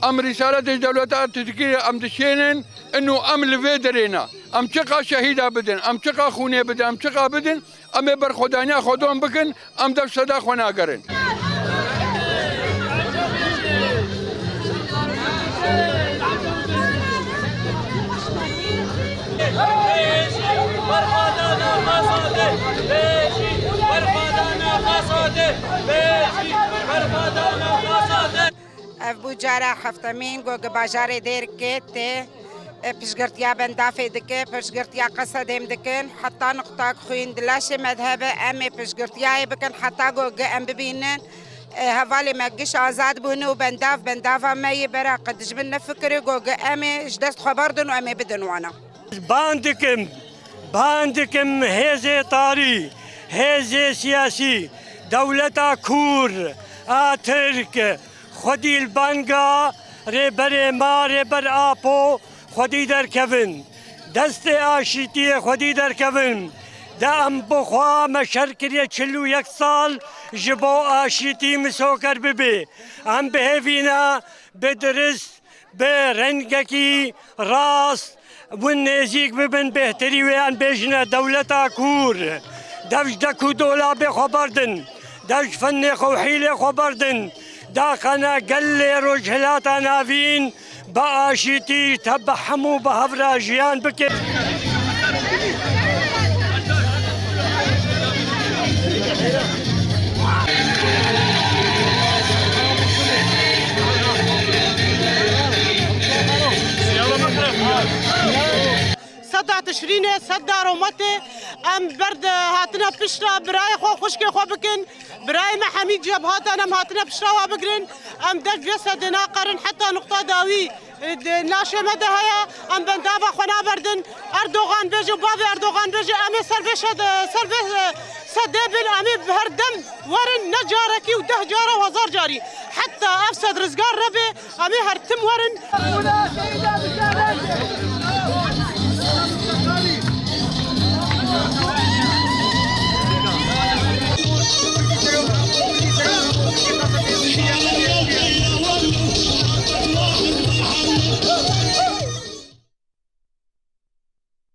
ام رساله دولتات تذكير ام دشينن انه ام لفيدرينا ام شقا شهيده بدن ام شقا خوني بدن ام شقا بدن ام بر خدانيا خودون بكن ام دف صدا خنا قرن ابو جارا حفتمين گوگ باجار دیر کته پشگرتیا بندافه دکه پشگرتیا قصدم دکن حتی نقطه خوین دلاش مذهب ام پشگرتیا بکن حتی گوگ ام ببینن هوالي ماقش آزاد بونو بنداف ما برا قدش من نفكر جوج أمي جدست خبردن وأمي بدن وانا باندكم هزي طاري هزي سياسي دولتا كور آترك خدي البانجا ريبر ما ريبر آبو خدي در كفن دست آشيتي خدي در كفن دا ام بخوا مشركرية چلو یک سال جبو آشيتي مسوكر ببي ام بهفينا بدرس برنگكي راس والنزيق ببن بهتري وان بيجنا دولتا كور دفش دكو دولا بخبردن دفش فن خوحيلي خبردن داخنا قل رجهلاتا نافين بآشيتي تبحمو بهفراجيان بكي صدا تشرينه صدا رومته ام برد هاتنا بشرا براي خو خشك خو بكن براي ما حميد جاب هاتنا هاتنا بشرا وبقرن ام دج جسدنا قرن حتى نقطه داوي ناشه مده هيا ام بندافا خنا بردن اردوغان بيجي باب اردوغان بيجي امي سرفيش سدبل امي بهردم ورن نجاركي وده جاره وهزار جاري حتى افسد رزقار ربي امي هرتم ورن